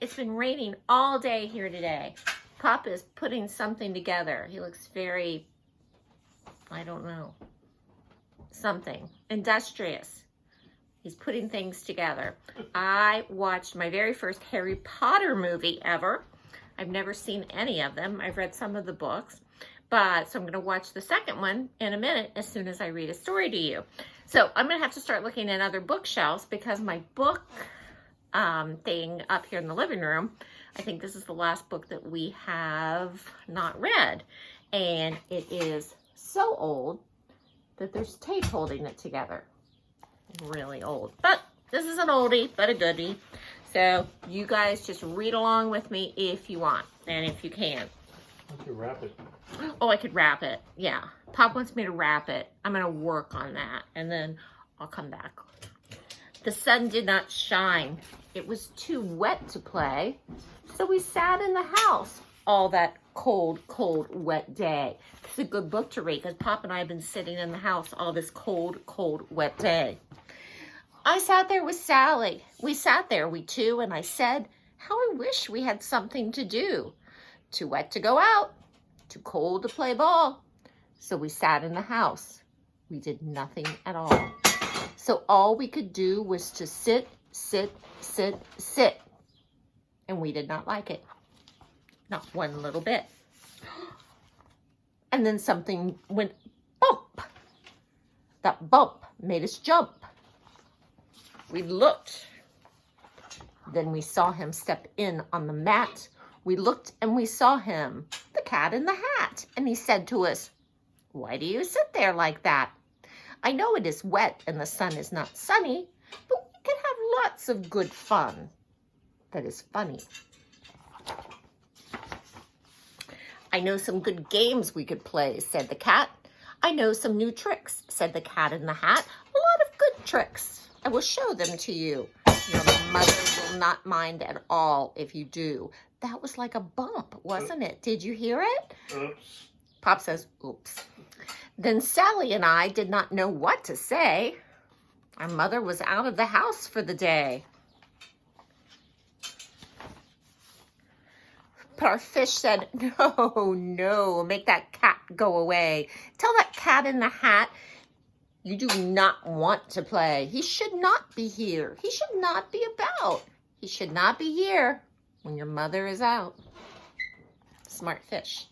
It's been raining all day here today. Pop is putting something together. He looks very, I don't know, something industrious. He's putting things together. I watched my very first Harry Potter movie ever. I've never seen any of them. I've read some of the books, so I'm going to watch the second one in a minute as soon as I read a story to you. So I'm going to have to start looking at other bookshelves because my book thing up here in the living room, I think this is the last book that we have not read. And it is so old that there's tape holding it together. Really old. But this is an oldie, but a goodie. So you guys just read along with me if you want and if you can. You could wrap it. Oh, I could wrap it. Yeah. Pop wants me to wrap it. I'm going to work on that and then I'll come back. The sun did not shine. It was too wet to play. So we sat in the house all that cold, wet day. It's a good book to read because Pop and I have been sitting in the house all this cold, wet day. I sat there with Sally. We sat there, we two, and I said, how I wish we had something to do. Too wet to go out, too cold to play ball. So we sat in the house. We did nothing at all. So all we could do was to sit. And we did not like it. Not one little bit. And then something went bump. That bump made us jump. We looked. Then we saw him step in on the mat. We looked and we saw him, the cat in the hat. And he said to us, why do you sit there like that? I know it is wet and the sun is not sunny, but we can have lots of good fun that is funny. I know some good games we could play, said the cat. I know some new tricks, said the cat in the hat. A lot of good tricks. I will show them to you. Your mother will not mind at all if you do. That was like a bump, wasn't it? Did you hear it? Oops. Pop says, oops. Then Sally and I did not know what to say. Our mother was out of the house for the day. But our fish said, no, make that cat go away. Tell that cat in the hat you do not want to play. He should not be here. He should not be about. He should not be here when your mother is out. Smart fish.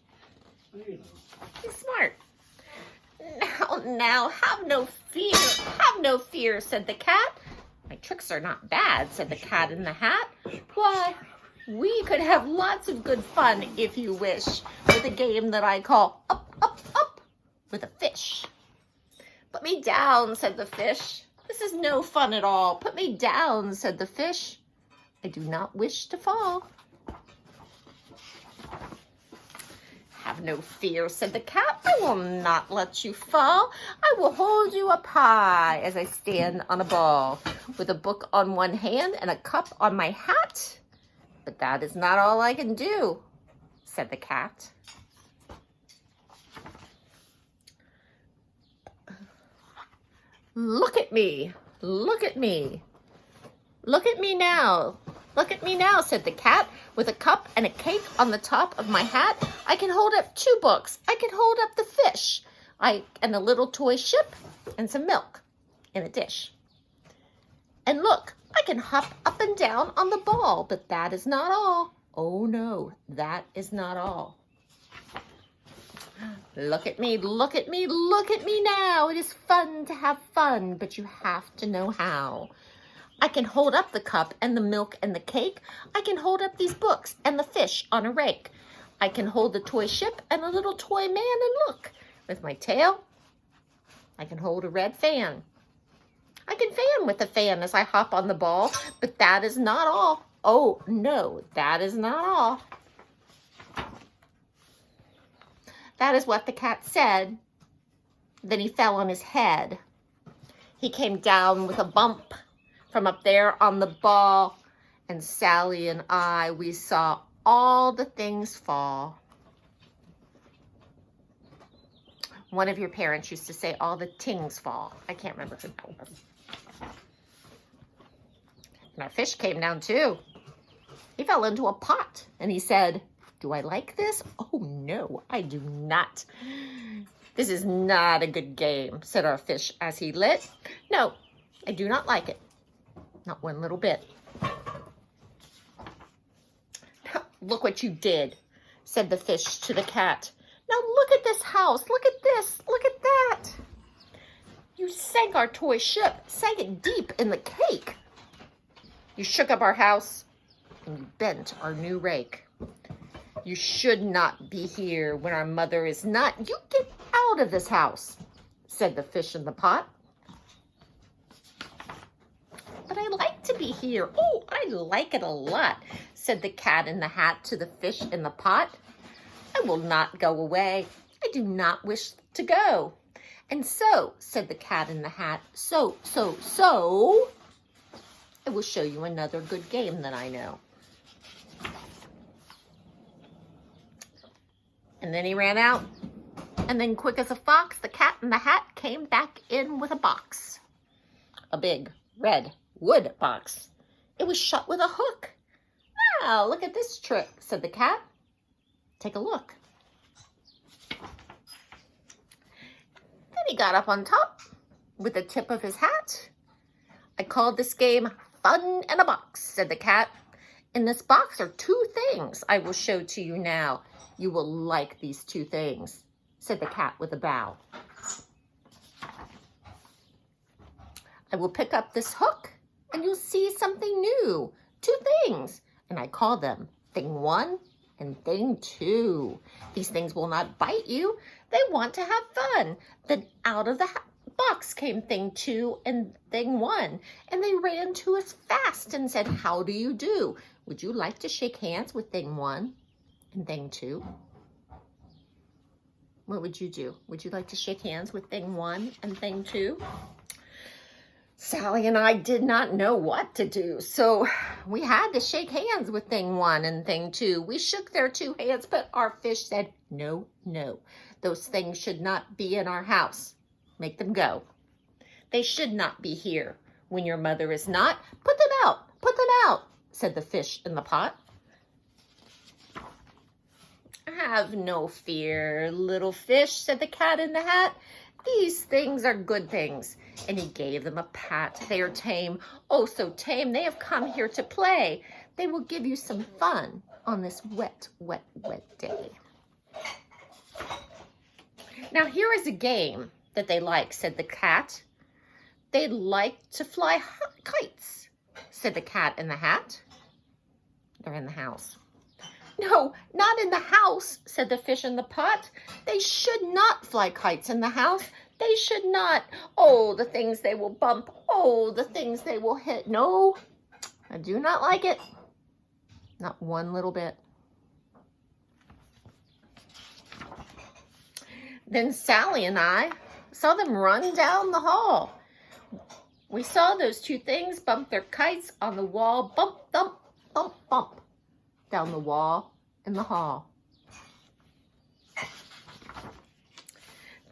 He's smart. Now, have no fear, said the cat. My tricks are not bad, said the cat in the hat. Why, we could have lots of good fun, if you wish, with a game that I call Up, with a fish. Put me down, said the fish. This is no fun at all. Put me down, said the fish. I do not wish to fall. Have no fear, said the cat. I will not let you fall. I will hold you up high as I stand on a ball with a book on one hand and a cup on my hat. But that is not all I can do, said the cat. Look at me. Look at me. Look at me now. Look at me now, said the cat, with a cup and a cake on the top of my hat. I can hold up 2 books. I can hold up the fish. And a little toy ship and some milk in a dish. And look, I can hop up and down on the ball, but that is not all. Oh no, that is not all. Look at me, look at me, look at me now. It is fun to have fun, but you have to know how. I can hold up the cup and the milk and the cake. I can hold up these books and the fish on a rake. I can hold the toy ship and a little toy man and look. With my tail, I can hold a red fan. I can fan with the fan as I hop on the ball, but that is not all. Oh, no, that is not all. That is what the cat said. Then he fell on his head. He came down with a bump from up there on the ball, and Sally and I, we saw all the things fall. One of your parents used to say all the tings fall. I can't remember who that was. And our fish came down too. He fell into a pot and he said, "Do I like this? Oh no, I do not. This is not a good game," said our fish as he lit. "No, I do not like it. Not one little bit." "Look what you did," said the fish to the cat. "Now look at this house. Look at this. Look at that. You sank our toy ship, sank it deep in the cake. You shook up our house and you bent our new rake. You should not be here when our mother is not. You get out of this house," said the fish in the pot. "But I like to be here. Oh, I like it a lot," said the cat in the hat to the fish in the pot. "I will not go away. I do not wish to go. And so," said the cat in the hat, so, "I will show you another good game that I know." And then he ran out. And then quick as a fox, the cat in the hat came back in with a box. A big red wood box. It was shut with a hook. "Now, look at this trick," said the cat. "Take a look." Then he got up on top with the tip of his hat. "I called this game Fun in a Box," said the cat. "In this box are two things I will show to you now. You will like these two things," said the cat with a bow. "I will pick up this hook and you'll see something new. Two things, and I call them Thing 1 and Thing 2. These things will not bite you. They want to have fun." Then out of the box came Thing 2 and Thing 1, and they ran to us fast and said, "How do you do? Would you like to shake hands with Thing 1 and Thing 2? What would you do? Would you like to shake hands with Thing 1 and Thing 2? Sally and I did not know what to do, so we had to shake hands with Thing 1 and Thing 2. We shook their two hands, but our fish said, "No, no, those things should not be in our house. Make them go. They should not be here when your mother is not. Put them out, said the fish in the pot. "Have no fear, little fish," said the cat in the hat. "These things are good things." And he gave them a pat. "They are tame, oh so tame. They have come here to play. They will give you some fun on this wet, wet, wet day." "Now here is a game that they like," said the cat. "They like to fly kites," said the cat in the hat. "They're in the house." "No, not in the house," said the fish in the pot. "They should not fly kites in the house. They should not. Oh, the things they will bump. Oh, the things they will hit. No, I do not like it. Not one little bit." Then Sally and I saw them run down the hall. We saw those two things bump their kites on the wall. Bump, thump, bump, bump. Down the wall in the hall.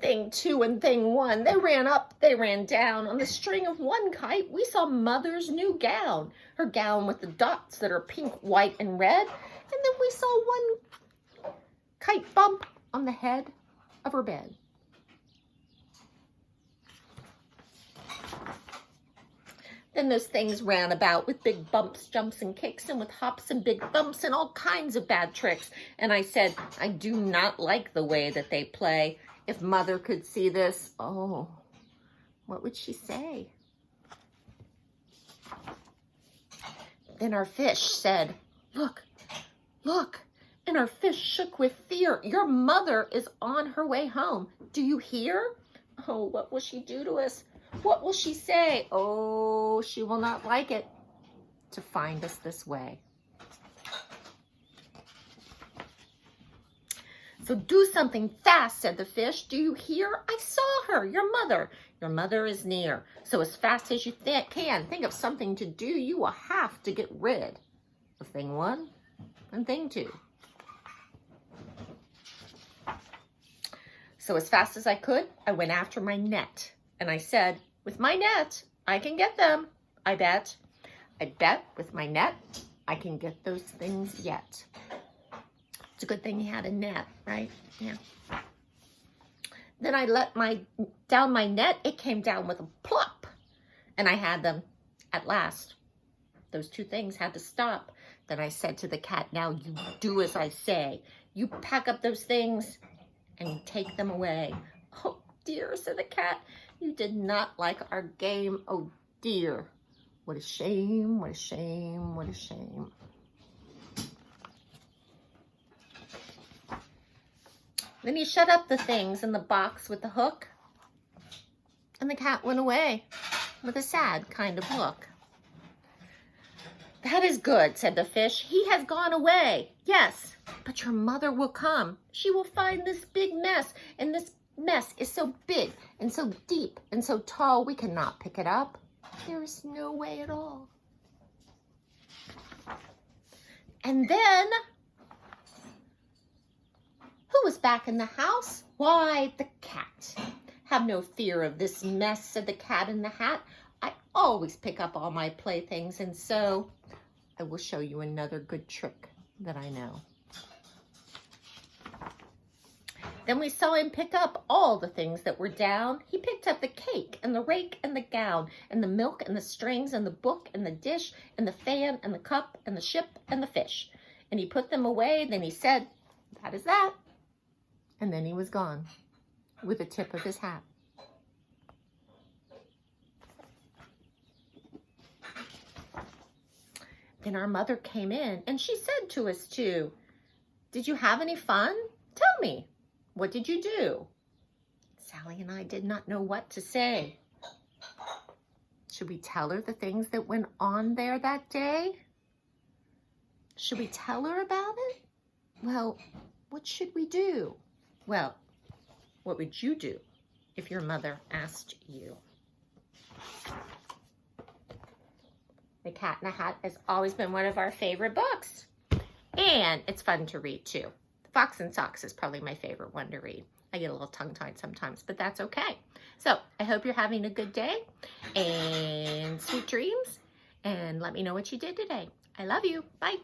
Thing 2 and Thing 1, they ran up, they ran down. On the string of one kite, we saw Mother's new gown. Her gown with the dots that are pink, white, and red. And then we saw one kite bump on the head of her bed. Then those things ran about with big bumps, jumps, and kicks, and with hops and big thumps and all kinds of bad tricks. And I said, "I do not like the way that they play. If Mother could see this, oh, what would she say?" Then our fish said, "Look, look." And our fish shook with fear. "Your mother is on her way home. Do you hear? Oh, what will she do to us? What will she say? Oh, she will not like it to find us this way. So do something fast," said the fish. "Do you hear? I saw her, your mother. Your mother is near. So as fast as you can, think of something to do. You will have to get rid of Thing 1 and Thing 2. So as fast as I could, I went after my net. And I said, "With my net, I can get them, I bet." I bet with my net, I can get those things yet. It's a good thing he had a net, right? Yeah. Then I let down my net. It came down with a plop. And I had them at last. Those two things had to stop. Then I said to the cat, now you do as I say. You pack up those things and you take them away. Oh dear, said the cat. You did not like our game. Oh dear. What a shame, what a shame, what a shame. Then he shut up the things in the box with the hook. And the cat went away with a sad kind of look. That is good, said the fish. He has gone away. Yes, but your mother will come. She will find this big mess, and this mess is so big and so deep and so tall we cannot pick it up. There is no way at all. And then, who was back in the house? Why, the cat. Have no fear of this mess, said the cat in the hat. I always pick up all my playthings, and so I will show you another good trick that I know. Then we saw him pick up all the things that were down. He picked up the cake and the rake and the gown and the milk and the strings and the book and the dish and the fan and the cup and the ship and the fish. And he put them away. Then he said, that is that. And then he was gone with the tip of his hat. Then our mother came in and she said to us too, did you have any fun? Tell me. What did you do? Sally and I did not know what to say. Should we tell her the things that went on there that day? Should we tell her about it? Well, what should we do? Well, what would you do if your mother asked you? The Cat in the Hat has always been one of our favorite books. And it's fun to read too. Fox and Socks is probably my favorite one to read. I get a little tongue-tied sometimes, but that's okay. So I hope you're having a good day and sweet dreams. And let me know what you did today. I love you. Bye.